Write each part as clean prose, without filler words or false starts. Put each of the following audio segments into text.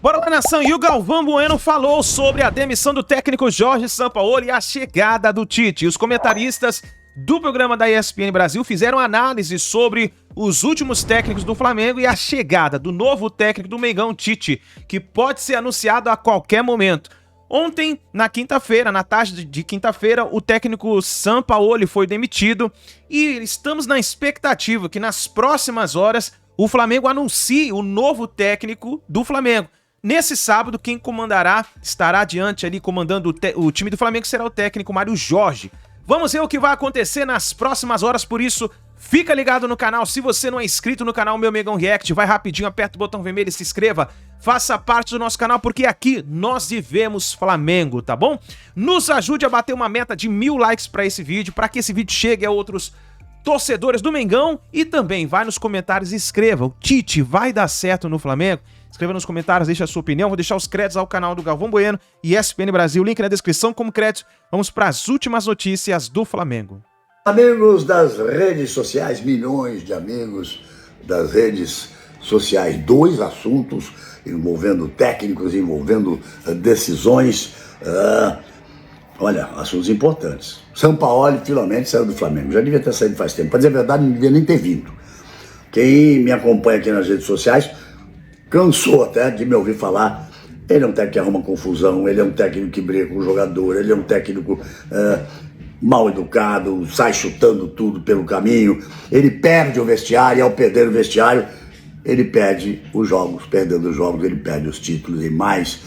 Bora lá, nação! E o Galvão Bueno falou sobre a demissão do técnico Jorge Sampaoli e a chegada do Tite. Os comentaristas do programa da ESPN Brasil fizeram análise sobre os últimos técnicos do Flamengo e a chegada do novo técnico do Mengão, Tite, que pode ser anunciado a qualquer momento. Ontem, na quinta-feira, na tarde de quinta-feira, o técnico Sampaoli foi demitido e estamos na expectativa que nas próximas horas o Flamengo anuncie o novo técnico do Flamengo. Nesse sábado, quem estará adiante ali comandando o time do Flamengo será o técnico Mário Jorge. Vamos ver o que vai acontecer nas próximas horas, por isso, fica ligado no canal. Se você não é inscrito no canal Meu Mengão React, vai rapidinho, aperta o botão vermelho e se inscreva. Faça parte do nosso canal, porque aqui nós vivemos Flamengo, tá bom? Nos ajude a bater uma meta de 1000 likes para esse vídeo, para que esse vídeo chegue a outros torcedores do Mengão. E também vai nos comentários e escreva, o Tite vai dar certo no Flamengo? Escreva nos comentários, deixa a sua opinião. Vou deixar os créditos ao canal do Galvão Bueno e ESPN Brasil, link na descrição como crédito. Vamos para as últimas notícias do Flamengo. Amigos das redes sociais, milhões de amigos das redes sociais, 2 assuntos envolvendo técnicos, envolvendo decisões, olha, assuntos importantes. Sampaoli finalmente saiu do Flamengo, já devia ter saído faz tempo, para dizer a verdade não devia nem ter vindo. Quem me acompanha aqui nas redes sociais cansou até de me ouvir falar, ele é um técnico que arruma confusão, ele é um técnico que briga com o jogador, ele é um técnico mal educado, sai chutando tudo pelo caminho, ele perde o vestiário, e ao perder o vestiário, ele perde os jogos, perdendo os jogos, ele perde os títulos, e mais,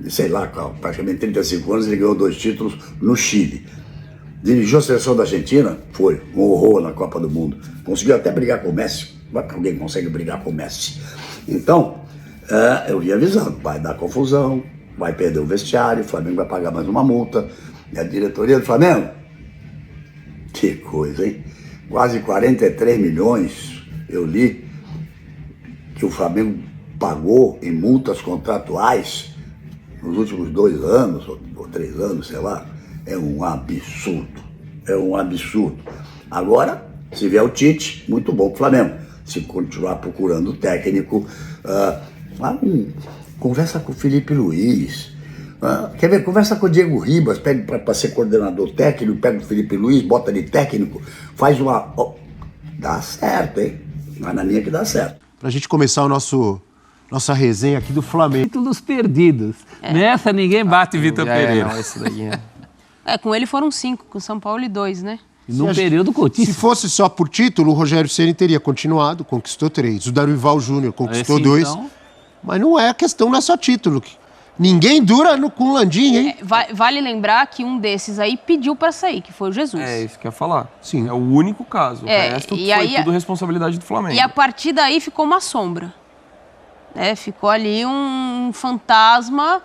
sei lá, praticamente 35 anos, ele ganhou 2 títulos no Chile. Dirigiu a seleção da Argentina, foi um horror na Copa do Mundo, conseguiu até brigar com o Messi, alguém consegue brigar com o Messi. Então, eu vim avisando, vai dar confusão, vai perder o vestiário, o Flamengo vai pagar mais uma multa, e a diretoria do Flamengo, que coisa, hein? Quase 43 milhões, eu li, que o Flamengo pagou em multas contratuais nos últimos 2 anos, ou 3 anos, sei lá, é um absurdo, é um absurdo. Agora, se vier o Tite, muito bom pro Flamengo. Se continuar procurando técnico, conversa com o Felipe Luiz, quer ver, conversa com o Diego Ribas, pede para ser coordenador técnico, pega o Felipe Luiz, bota de técnico, faz uma... dá certo, hein? Mas na minha que dá certo. Pra gente começar nossa resenha aqui do Flamengo. Títulos perdidos. Nessa ninguém bate Vitor Pereira. Não, esse daí com ele foram 5, com o São Paulo e 2, né? Num período curtíssimo. Se fosse só por título, o Rogério Ceni teria continuado, conquistou 3. O Dorival Júnior conquistou 2. Então... Mas não é a questão, não é só título. Ninguém dura com o Landim, hein? Vale lembrar que um desses aí pediu pra sair, que foi o Jesus. É isso que eu ia falar. Sim. É o único caso. O resto e foi aí, tudo responsabilidade do Flamengo. E a partir daí ficou uma sombra. Ficou ali um fantasma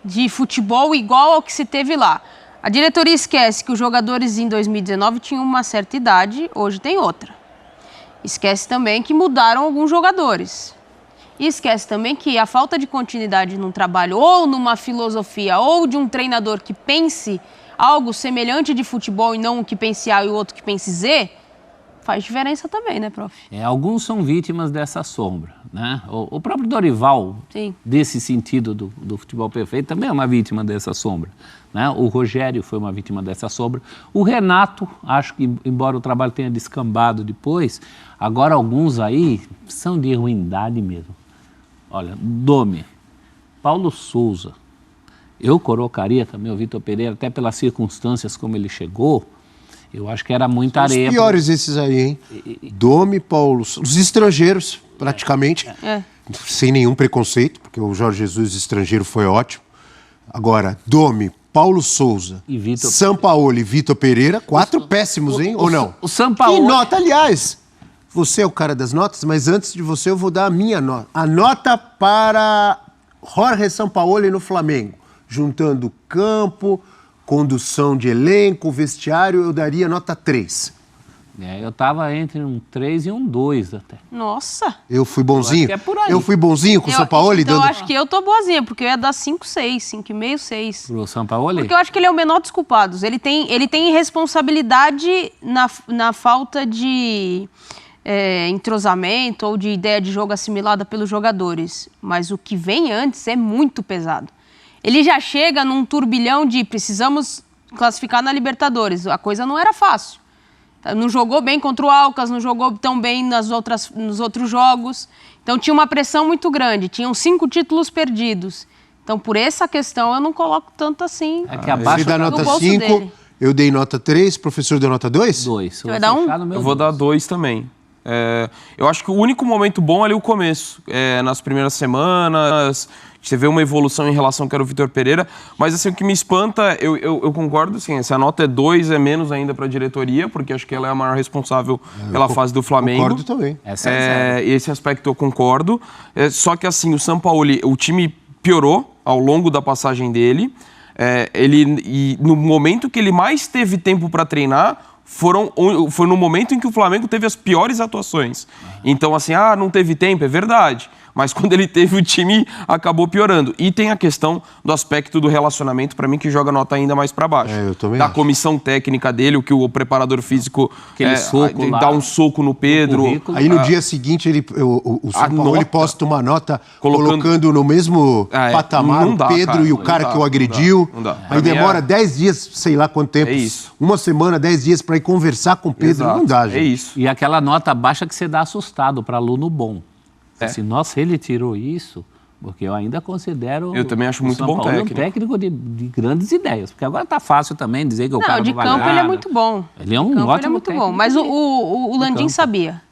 de futebol igual ao que se teve lá. A diretoria esquece que os jogadores em 2019 tinham uma certa idade, hoje tem outra. Esquece também que mudaram alguns jogadores. E esquece também que a falta de continuidade num trabalho ou numa filosofia ou de um treinador que pense algo semelhante de futebol e não um que pense A e o outro que pense Z, faz diferença também, né, prof? Alguns são vítimas dessa sombra, né? O próprio Dorival, sim, desse sentido do futebol perfeito, também é uma vítima dessa sombra, né? O Rogério foi uma vítima dessa sombra. O Renato, acho que, embora o trabalho tenha descambado depois, agora alguns aí são de ruindade mesmo. Olha, Domi, Paulo Souza, eu colocaria também o Vitor Pereira, até pelas circunstâncias como ele chegou. Eu acho que era muita areia. Os piores esses aí, hein? Domi, Paulo, os estrangeiros, praticamente, sem nenhum preconceito, porque o Jorge Jesus estrangeiro foi ótimo. Agora, Domi, Paulo Souza, Sampaoli e Vitor Pereira, 4 péssimos, hein? Ou não? O Sampaoli... Que nota, aliás, você é o cara das notas, mas antes de você eu vou dar a minha nota. A nota para Jorge Sampaoli no Flamengo, juntando campo... condução de elenco, vestiário, eu daria nota 3. Eu tava entre um 3 e um 2 até. Nossa! Eu fui bonzinho? Eu acho que é por aí. Eu fui bonzinho com o Sampaoli? Então eu acho que eu tô boazinha, porque eu ia dar 5, 6, 5,5, 6. Pro Sampaoli? Porque eu acho que ele é o menor dos culpados. Ele tem responsabilidade na falta de entrosamento ou de ideia de jogo assimilada pelos jogadores. Mas o que vem antes é muito pesado. Ele já chega num turbilhão de precisamos classificar na Libertadores. A coisa não era fácil. Não jogou bem contra o Alcas, não jogou tão bem nos outros jogos. Então tinha uma pressão muito grande. Tinham 5 títulos perdidos. Então por essa questão eu não coloco tanto assim. É que abaixo ele dá no nota bolso 5, dele. Eu dei nota 3, o professor deu nota 2? 2. Você vai dar 1? Eu vou dar 2 também. Eu acho que o único momento bom é ali o começo. Nas primeiras semanas, você vê uma evolução em relação ao que era o Vitor Pereira. Mas assim, o que me espanta, eu concordo, assim, se a nota é 2, é menos ainda para a diretoria, porque acho que ela é a maior responsável pela fase do Flamengo. Concordo também. Esse aspecto eu concordo. Só que assim, o Sampaoli, o time piorou ao longo da passagem dele. E no momento que ele mais teve tempo para treinar, foi no momento em que o Flamengo teve as piores atuações. Então, assim, não teve tempo, é verdade. Mas quando ele teve, o time acabou piorando. E tem a questão do aspecto do relacionamento, para mim, que joga a nota ainda mais para baixo. Eu também da acho. comissão técnica dele, o que o preparador físico soco lá, dá um soco no Pedro. Aí no dia seguinte, o Sampaoli posta uma nota colocando no mesmo patamar o Pedro e o cara que o agrediu. Não dá. Aí demora 10 dias, sei lá quanto tempo. É isso. Uma semana, 10 dias para ir conversar com o Pedro. Exato. Não dá, gente. É isso. E aquela nota baixa que você dá assustado para aluno bom. Assim, nossa, ele tirou isso, porque eu ainda considero... Eu também acho muito bom técnico. Um técnico de grandes ideias, porque agora tá fácil também dizer que o cara não vai campo nada. ele é muito bom. Ele é um ótimo ele é muito técnico bom. Mas o Landim sabia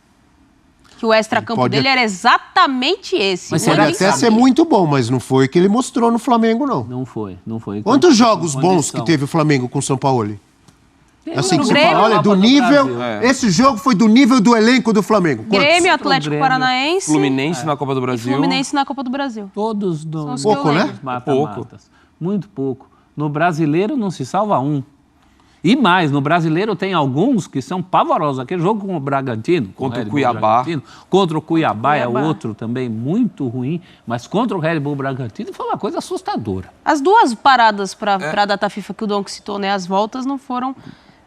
que o extracampo dele era exatamente esse. Mas Pode até ser muito bom, mas não foi o que ele mostrou no Flamengo, não. Não foi. Quantos jogos bons que teve o Flamengo com o Sampaoli? Assim que você fala, olha, do nível... Esse jogo foi do nível do elenco do Flamengo. Quantos? Grêmio, Atlético Paranaense. Fluminense na Copa do Brasil. Fluminense na Copa do Brasil. Todos do... Pouco, né? Mata-matas. Muito pouco. No Brasileiro não se salva um. E mais, no Brasileiro tem alguns que são pavorosos. Aquele jogo com o Bragantino. Contra o Cuiabá. Contra o Cuiabá é outro também muito ruim. Mas contra o Red Bull Bragantino foi uma coisa assustadora. As 2 paradas para a data FIFA que o Donk citou, né? As voltas não foram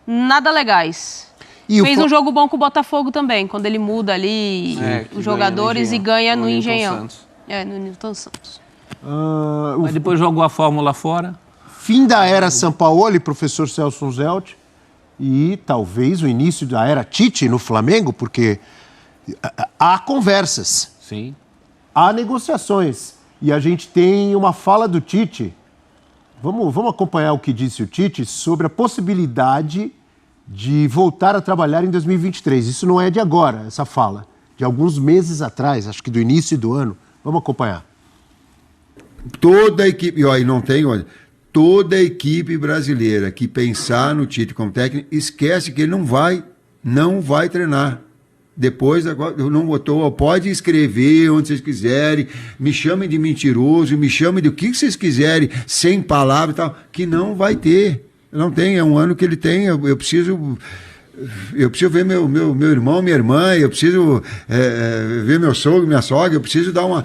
nada legais. Fez um jogo bom com o Botafogo também, quando ele muda ali os jogadores e ganha no Engenhão. No Newton Santos. Mas depois jogou a fórmula fora. Fim da era Sampaoli, professor Celso Zelt, e talvez o início da era Tite no Flamengo, porque há conversas, Sim. há negociações, e a gente tem uma fala do Tite. Vamos acompanhar o que disse o Tite sobre a possibilidade de voltar a trabalhar em 2023. Isso não é de agora, essa fala, de alguns meses atrás, acho que do início do ano. Vamos acompanhar. Toda a equipe, toda a equipe brasileira que pensar no Tite como técnico, esquece que ele não vai treinar. Depois, agora, não botou, pode escrever onde vocês quiserem, me chamem de mentiroso, me chamem de o que vocês quiserem, sem palavras e tal, que não vai ter. Não tem, é um ano que ele tem, eu preciso ver meu irmão, minha irmã, eu preciso ver meu sogro, minha sogra, eu preciso dar uma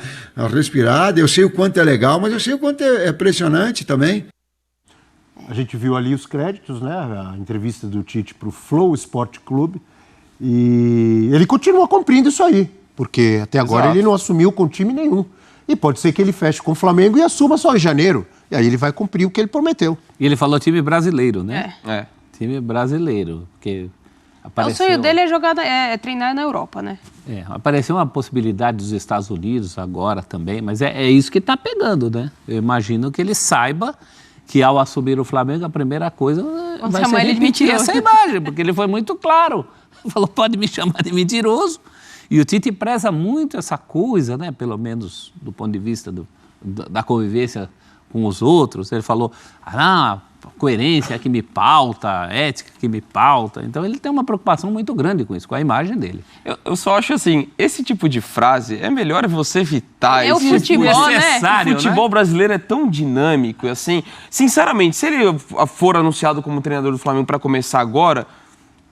respirada, eu sei o quanto é legal, mas eu sei o quanto é pressionante também. A gente viu ali os créditos, né? A entrevista do Tite para o Flow Esporte Clube. E ele continua cumprindo isso aí, porque até agora ele não assumiu com time nenhum. E pode ser que ele feche com o Flamengo e assuma só em janeiro. E aí ele vai cumprir o que ele prometeu. E ele falou time brasileiro, né? Time brasileiro, porque apareceu... O sonho dele é treinar na Europa, né? Apareceu uma possibilidade dos Estados Unidos agora também, mas é isso que está pegando, né? Eu imagino que ele saiba que ao assumir o Flamengo, a primeira coisa vai ser repetir essa imagem, porque ele foi muito claro. Falou, pode me chamar de mentiroso. E o Tite preza muito essa coisa, né? Pelo menos do ponto de vista da convivência com os outros. Ele falou, coerência é que me pauta, ética que me pauta. Então ele tem uma preocupação muito grande com isso, com a imagem dele. Eu só acho assim, esse tipo de frase é melhor você evitar. É o futebol, né? O futebol brasileiro é tão dinâmico, assim. Sinceramente, se ele for anunciado como treinador do Flamengo para começar agora,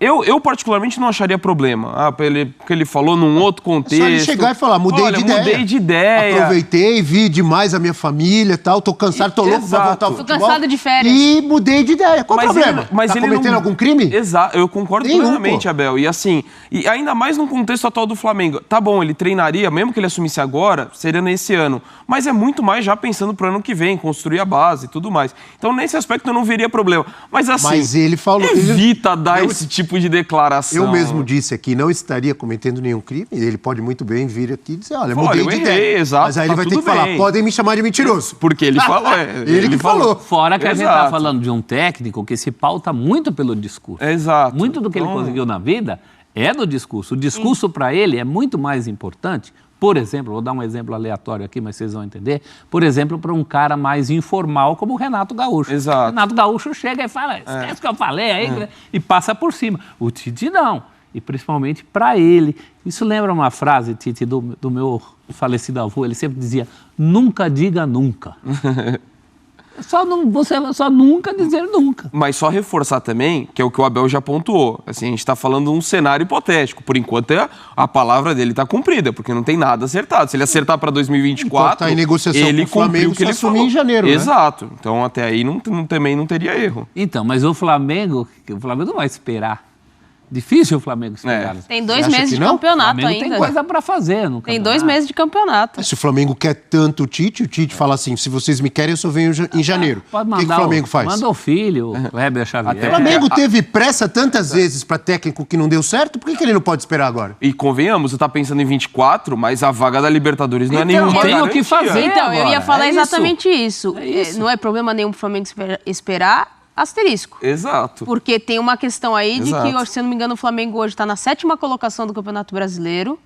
Eu particularmente não acharia problema. Porque ele falou num outro contexto. Só ele chegar e falar, mudei de ideia. Aproveitei, vi demais a minha família e tal, tô cansado, tô louco pra voltar ao futebol. Tô cansado de férias. E mudei de ideia. Qual o problema? Mas tá ele cometendo algum crime? Exato, eu concordo plenamente, Abel. E assim, e ainda mais no contexto atual do Flamengo. Tá bom, ele treinaria, mesmo que ele assumisse agora, seria nesse ano. Mas é muito mais já pensando pro ano que vem, construir a base e tudo mais. Então, nesse aspecto, eu não veria problema. Mas assim, mas ele falou, evita dar esse tipo de declaração. Eu mesmo disse aqui, não estaria cometendo nenhum crime. Ele pode muito bem vir aqui e dizer, olha, mudei de ideia. Exato, mas aí ele vai ter que falar, podem me chamar de mentiroso. Porque ele falou. Ele que falou. Fora que a gente tá falando de um técnico que se pauta muito pelo discurso. Exato. Muito do que ele conseguiu na vida é no discurso. O discurso para ele é muito mais importante. Por exemplo, vou dar um exemplo aleatório aqui, mas vocês vão entender. Por exemplo, para um cara mais informal como o Renato Gaúcho. Exato. O Renato Gaúcho chega e fala, esquece o que eu falei aí, e passa por cima. O Tite não. E principalmente para ele. Isso lembra uma frase, Tite, do meu falecido avô. Ele sempre dizia, nunca diga nunca. Você só nunca dizer nunca. Mas só reforçar também, que é o que o Abel já pontuou. Assim, a gente está falando de um cenário hipotético. Por enquanto, a palavra dele está cumprida, porque não tem nada acertado. Se ele acertar para 2024, tá em negociação ele com o Flamengo, cumpriu o que ele falou em janeiro. Exato. Né? Então, até aí também não teria erro. Então, mas o Flamengo não vai esperar. Difícil o Flamengo esperar. Tem 2 meses de campeonato ainda. Tem coisa para fazer no campeonato. Tem 2 meses de campeonato. Se o Flamengo quer tanto o Tite fala assim, se vocês me querem, eu só venho em janeiro. Pode mandar. O que o Flamengo faz? Manda o filho, o Kleber Xavier. O Flamengo teve pressa tantas vezes para técnico que não deu certo, por que ele não pode esperar agora? E convenhamos, você tá pensando em 24, mas a vaga da Libertadores não é nenhuma tem o que fazer. Então, agora. eu ia falar exatamente isso. isso. Não é problema nenhum pro Flamengo esperar. Asterisco. Exato. Porque tem uma questão aí de Exato. que, se eu não me engano, o Flamengo hoje está na 7ª colocação do Campeonato Brasileiro,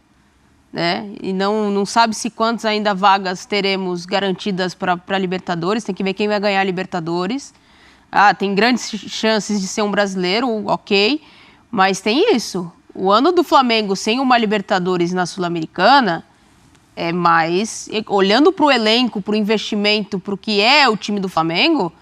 né? E não sabe-se quantas ainda vagas teremos garantidas para a Libertadores. Tem que ver quem vai ganhar a Libertadores. Tem grandes chances de ser um brasileiro, ok. Mas tem isso. O ano do Flamengo sem uma Libertadores na Sul-Americana é mais... Olhando para o elenco, para o investimento, para o que é o time do Flamengo...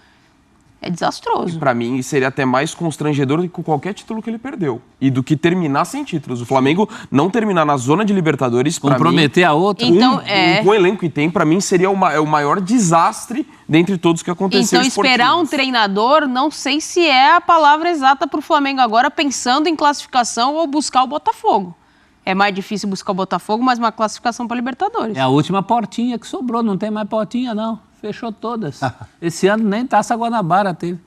É desastroso. Pra mim, seria até mais constrangedor do que qualquer título que ele perdeu. E do que terminar sem títulos. O Flamengo não terminar na zona de Libertadores, pra comprometer a outra. Então, com o elenco que tem, pra mim, seria o maior desastre dentre todos que aconteceram. Então, esperar um treinador, não sei se é a palavra exata pro Flamengo agora, pensando em classificação ou buscar o Botafogo. É mais difícil buscar o Botafogo, mas uma classificação para Libertadores. É a última portinha que sobrou, não tem mais portinha, não. Fechou todas. Esse ano nem Taça Guanabara teve.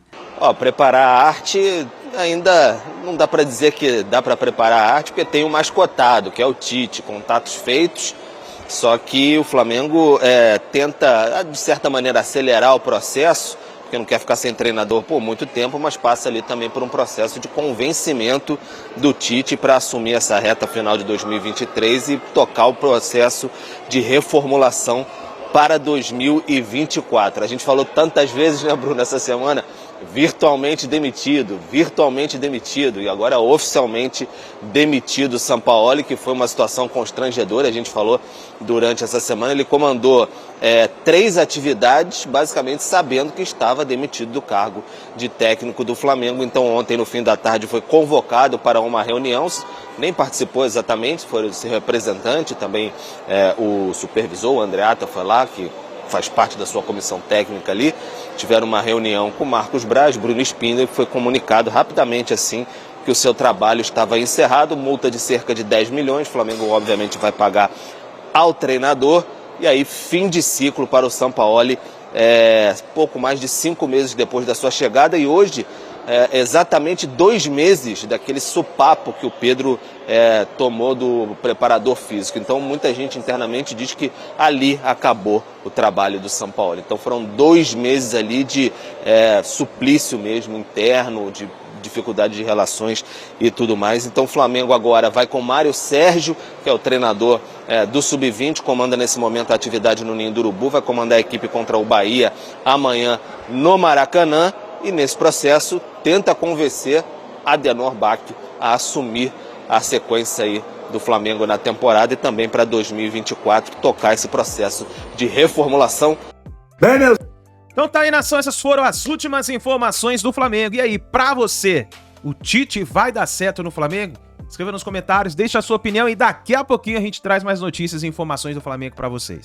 Preparar a arte ainda não dá para dizer que dá para preparar a arte, porque tem o mais cotado, que é o Tite, contatos feitos. Só que o Flamengo tenta, de certa maneira, acelerar o processo, porque não quer ficar sem treinador por muito tempo, mas passa ali também por um processo de convencimento do Tite para assumir essa reta final de 2023 e tocar o processo de reformulação para 2024. A gente falou tantas vezes, né, Bruno, essa semana, virtualmente demitido, e agora oficialmente demitido o Sampaoli, que foi uma situação constrangedora, a gente falou durante essa semana. Ele comandou 3 atividades, basicamente sabendo que estava demitido do cargo de técnico do Flamengo. Então ontem, no fim da tarde, foi convocado para uma reunião, nem participou exatamente, foi esse representante, também o supervisor, o Andreata, foi lá, que faz parte da sua comissão técnica ali. Tiveram uma reunião com Marcos Braz, Bruno Spindler, que foi comunicado rapidamente assim que o seu trabalho estava encerrado, multa de cerca de 10 milhões, o Flamengo obviamente vai pagar ao treinador, e aí fim de ciclo para o Sampaoli, pouco mais de 5 meses depois da sua chegada, e hoje exatamente 2 meses daquele sopapo que o Pedro tomou do preparador físico. Então muita gente internamente diz que ali acabou o trabalho do Sampaoli. Então foram 2 meses ali de suplício mesmo interno, de dificuldade de relações e tudo mais. Então o Flamengo agora vai com Mário Sérgio, que é o treinador do Sub-20, comanda nesse momento a atividade no Ninho do Urubu, vai comandar a equipe contra o Bahia amanhã no Maracanã, e nesse processo tenta convencer Adenor Bach a assumir a sequência aí do Flamengo na temporada e também para 2024 tocar esse processo de reformulação. Bem, meus... Então tá aí, nação, essas foram as últimas informações do Flamengo. E aí, pra você, O Tite vai dar certo no Flamengo? Escreva nos comentários, deixa a sua opinião e daqui a pouquinho a gente traz mais notícias e informações do Flamengo para vocês.